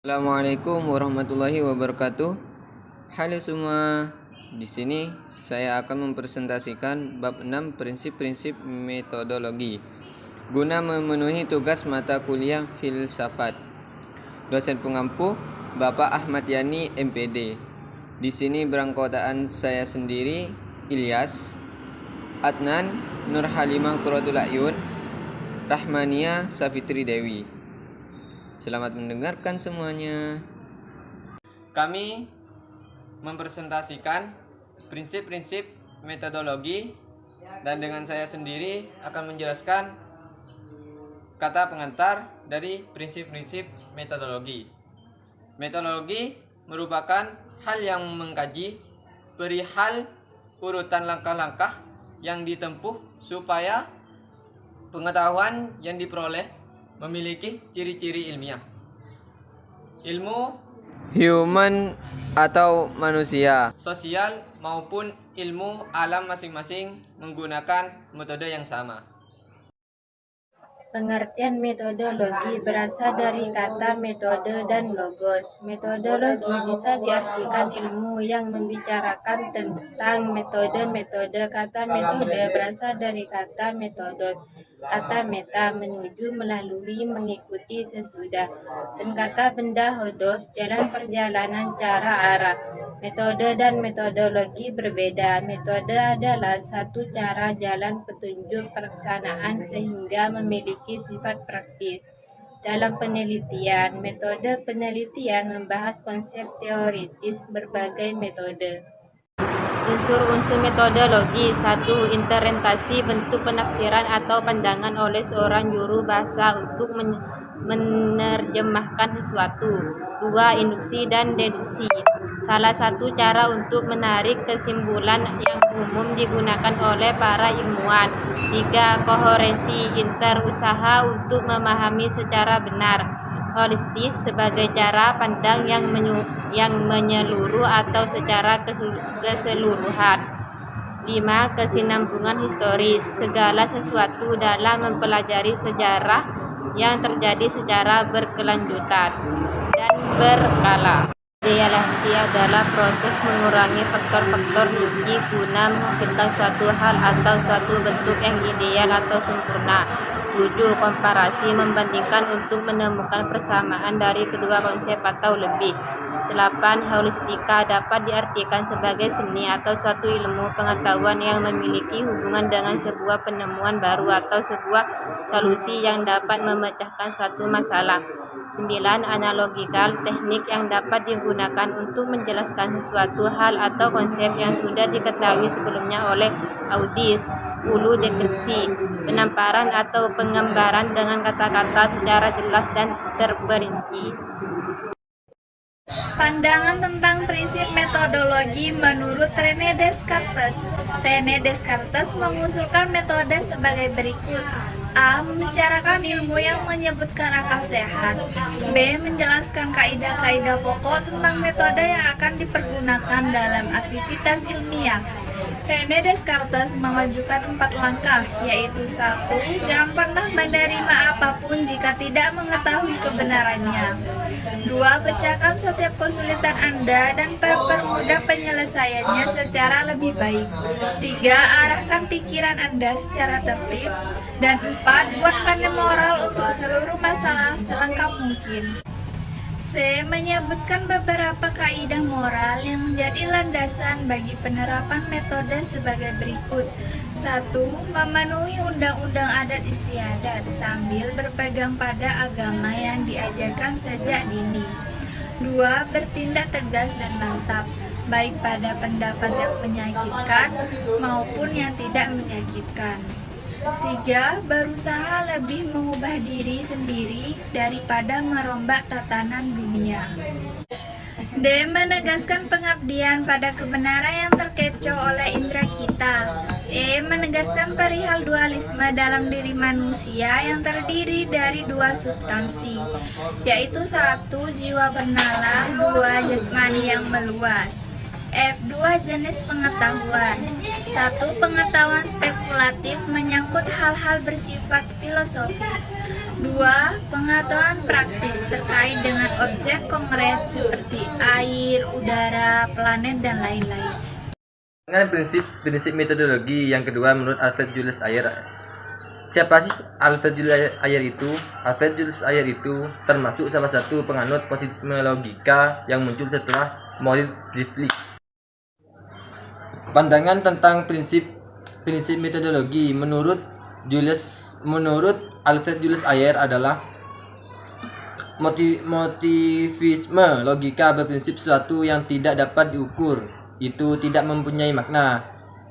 Assalamualaikum warahmatullahi wabarakatuh. Halo semua. Di sini saya akan mempresentasikan bab 6 prinsip-prinsip metodologi guna memenuhi tugas mata kuliah filsafat. Dosen pengampu Bapak Ahmad Yani MPD. Di sini beranggotaan saya sendiri, Ilyas, Adnan, Nur Halimah Qurratul Ayun, Rahmania Safitri Dewi. Selamat mendengarkan semuanya. Kami mempresentasikan prinsip-prinsip metodologi dan dengan saya sendiri akan menjelaskan kata pengantar dari prinsip-prinsip metodologi. Metodologi merupakan hal yang mengkaji perihal urutan langkah-langkah yang ditempuh supaya pengetahuan yang diperoleh memiliki ciri-ciri ilmiah. Ilmu human atau manusia, sosial maupun ilmu alam masing-masing menggunakan metode yang sama. Pengertian metodologi berasal dari kata metode dan logos. Metodologi bisa diartikan ilmu yang membicarakan tentang metode-metode. Kata metode berasal dari kata metodos, kata meta, menuju, melalui, mengikuti, sesudah, dan kata benda hodos, jalan, perjalanan, cara, arah. Metode dan metodologi berbeda. Metode adalah satu cara jalan petunjuk pelaksanaan sehingga memiliki sifat praktis. Dalam penelitian, metode penelitian membahas konsep teoritis berbagai metode. Unsur-unsur metodologi. 1. Interpretasi, bentuk penafsiran atau pandangan oleh seorang juru bahasa untuk menerjemahkan sesuatu. 2. Induksi dan deduksi. Salah satu cara untuk menarik kesimpulan yang umum digunakan oleh para ilmuwan. 3. Koherensi, interusaha untuk memahami secara benar. Holistis, sebagai cara pandang yang menyeluruh atau secara keseluruhan. 5. Kesinambungan historis, segala sesuatu dalam mempelajari sejarah yang terjadi secara berkelanjutan dan berkala. Idealisasi adalah proses mengurangi faktor-faktor rugi guna menghasilkan suatu hal atau suatu bentuk yang ideal atau sempurna. 7. Komparasi, membandingkan untuk menemukan persamaan dari kedua konsep atau lebih. 8. Holistika, dapat diartikan sebagai seni atau suatu ilmu pengetahuan yang memiliki hubungan dengan sebuah penemuan baru atau sebuah solusi yang dapat memecahkan suatu masalah. 9. Analogikal, teknik yang dapat digunakan untuk menjelaskan sesuatu hal atau konsep yang sudah diketahui sebelumnya oleh audis. 10. Deskripsi, penamparan atau penggambaran dengan kata-kata secara jelas dan terperinci. Pandangan tentang prinsip metodologi menurut René Descartes. René Descartes mengusulkan metode sebagai berikut. A. Membicarakan ilmu yang menyebutkan akal sehat. B. Menjelaskan kaidah-kaidah pokok tentang metode yang akan dipergunakan dalam aktivitas ilmiah. René Descartes mengajukan 4 langkah, yaitu 1. Jangan pernah menerima apapun jika tidak mengetahui kebenarannya. 2. Pecahkan setiap kesulitan Anda dan permudah penyelesaiannya secara lebih baik. 3. Arahkan pikiran Anda secara tertib. Dan 4. Buat panel moral untuk seluruh masalah selengkap mungkin. C. Menyebutkan beberapa kaidah moral yang menjadi landasan bagi penerapan metode sebagai berikut. 1. Memenuhi undang-undang adat istiadat sambil berpegang pada agama yang diajarkan sejak dini. 2. Bertindak tegas dan mantap, baik pada pendapat yang menyakitkan maupun yang tidak menyakitkan. 3. Berusaha lebih mengubah diri sendiri daripada merombak tatanan dunia. D. Menegaskan pengabdian pada kebenaran yang terkecoh oleh indera kita. E. Menegaskan perihal dualisme dalam diri manusia yang terdiri dari 2 substansi, yaitu 1. Jiwa bernalar, 2. Jasmani yang meluas. F. 2 jenis pengetahuan. 1. Pengetahuan spekulatif menyangkut hal-hal bersifat filosofis. 2. Pengetahuan praktis terkait dengan objek konkret seperti air, udara, planet, dan lain-lain. Dengan prinsip metodologi yang kedua menurut Alfred Julius Ayer. Siapa sih Alfred Julius Ayer itu? Alfred Julius Ayer itu termasuk salah satu penganut positivisme logika yang muncul setelah Maurice Zwick. Pandangan tentang prinsip metodologi menurut Alfred Julius Ayer adalah motivisme logika berprinsip sesuatu yang tidak dapat diukur itu tidak mempunyai makna.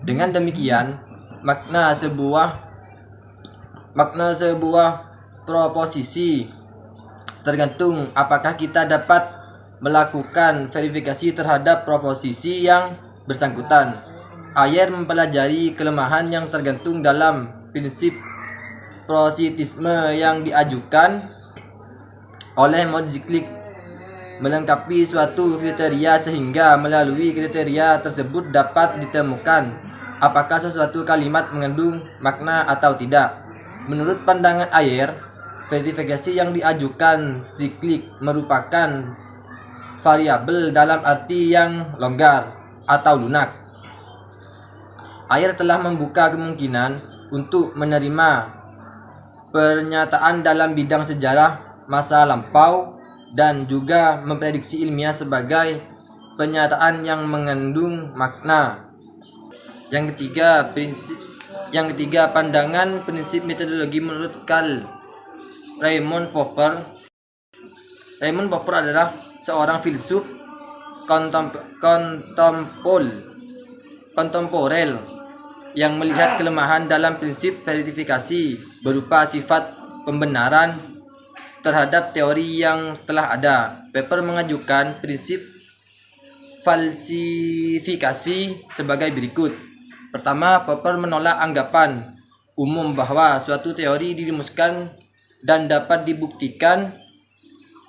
Dengan demikian, makna sebuah proposisi tergantung apakah kita dapat melakukan verifikasi terhadap proposisi yang bersangkutan. Ayer mempelajari kelemahan yang tergantung dalam prinsip positisme yang diajukan oleh Zwick, melengkapi suatu kriteria sehingga melalui kriteria tersebut dapat ditemukan apakah sesuatu kalimat mengandung makna atau tidak. Menurut pandangan Ayer, verifikasi yang diajukan Zwick merupakan variabel dalam arti yang longgar atau lunak. Ayer telah membuka kemungkinan untuk menerima pernyataan dalam bidang sejarah masa lampau dan juga memprediksi ilmiah sebagai pernyataan yang mengandung makna. Yang ketiga, pandangan prinsip metodologi menurut Karl Raimund Popper. Raimund Popper adalah seorang filsuf kontemporer yang melihat kelemahan dalam prinsip verifikasi berupa sifat pembenaran terhadap teori yang telah ada. Popper mengajukan prinsip falsifikasi sebagai berikut. Pertama, Popper menolak anggapan umum bahwa suatu teori dirumuskan dan dapat dibuktikan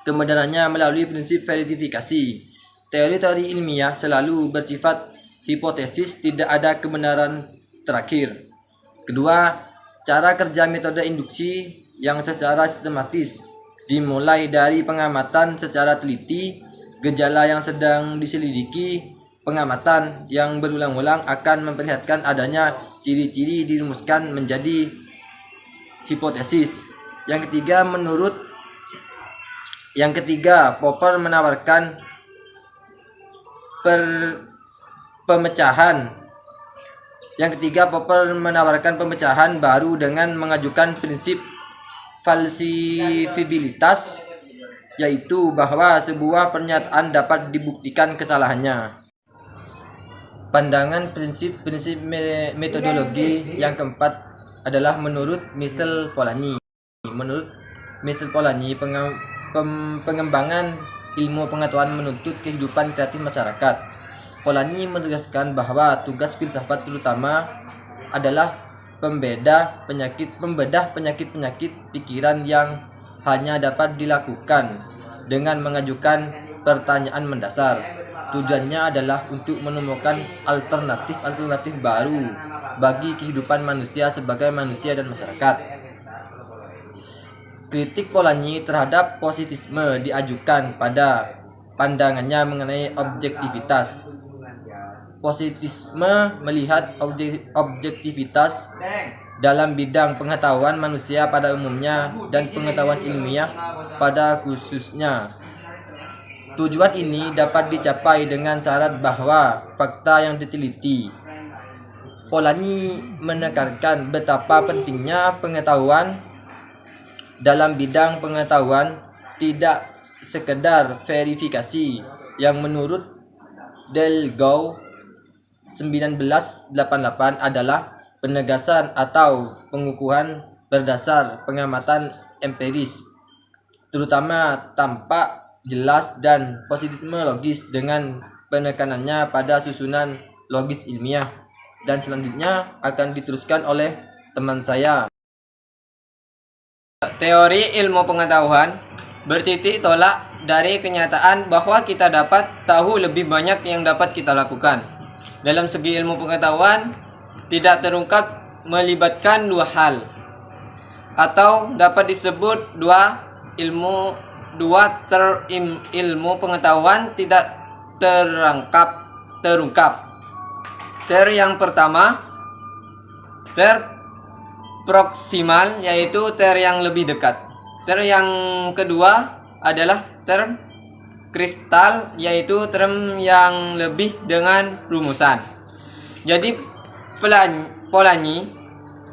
kebenarannya melalui prinsip verifikasi. Teori-teori ilmiah selalu bersifat hipotesis, tidak ada kebenaran terakhir. Kedua, cara kerja metode induksi yang secara sistematis dimulai dari pengamatan secara teliti gejala yang sedang diselidiki. Pengamatan yang berulang-ulang akan memperlihatkan adanya ciri-ciri dirumuskan menjadi hipotesis. Yang ketiga, Popper menawarkan pemecahan baru dengan mengajukan prinsip falsifikabilitas, yaitu bahwa sebuah pernyataan dapat dibuktikan kesalahannya. Pandangan prinsip metodologi yang keempat adalah menurut Michel Polanyi. Menurut Michel Polanyi, pengembangan ilmu pengetahuan menuntut kehidupan kreatif masyarakat. Polanyi menegaskan bahwa tugas filsafat terutama adalah membedah penyakit-penyakit pikiran yang hanya dapat dilakukan dengan mengajukan pertanyaan mendasar. Tujuannya adalah untuk menemukan alternatif baru bagi kehidupan manusia sebagai manusia dan masyarakat. Kritik Polanyi terhadap positisme diajukan pada pandangannya mengenai objektivitas. Positisme melihat objektivitas dalam bidang pengetahuan manusia pada umumnya dan pengetahuan ilmiah pada khususnya. Tujuan ini dapat dicapai dengan syarat bahwa fakta yang diteliti. Polanyi menekankan betapa pentingnya pengetahuan dalam bidang pengetahuan tidak sekedar verifikasi yang menurut Delgau 1988 adalah penegasan atau pengukuhan berdasar pengamatan empiris, terutama tampak jelas dan positisme logis dengan penekanannya pada susunan logis ilmiah, dan selanjutnya akan diteruskan oleh teman saya. Teori ilmu pengetahuan bertitik tolak dari kenyataan bahwa kita dapat tahu lebih banyak yang dapat kita lakukan. Dalam segi ilmu pengetahuan tidak terungkap melibatkan dua hal. atau dapat disebut ilmu pengetahuan tidak terungkap. Yang pertama, proksimal, yaitu yang lebih dekat. Yang kedua adalah kristal, yaitu yang lebih dengan rumusan. Jadi Polanyi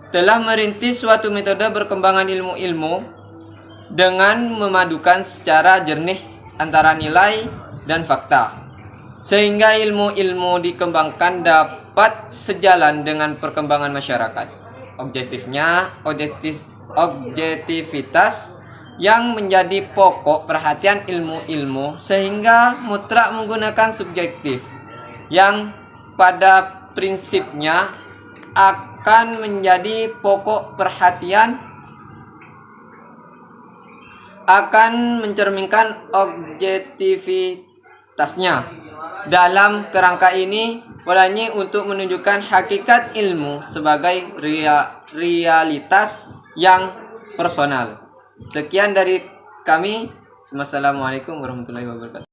telah merintis suatu metode berkembangan ilmu-ilmu dengan memadukan secara jernih antara nilai dan fakta, sehingga ilmu-ilmu dikembangkan dapat sejalan dengan perkembangan masyarakat. Objektivitas yang menjadi pokok perhatian ilmu-ilmu, sehingga mutlak menggunakan subjektif yang pada prinsipnya akan menjadi pokok perhatian, akan mencerminkan objektivitasnya. Dalam kerangka ini, Polanyi untuk menunjukkan hakikat ilmu sebagai realitas yang personal. Sekian dari kami. Wassalamualaikum warahmatullahi wabarakatuh.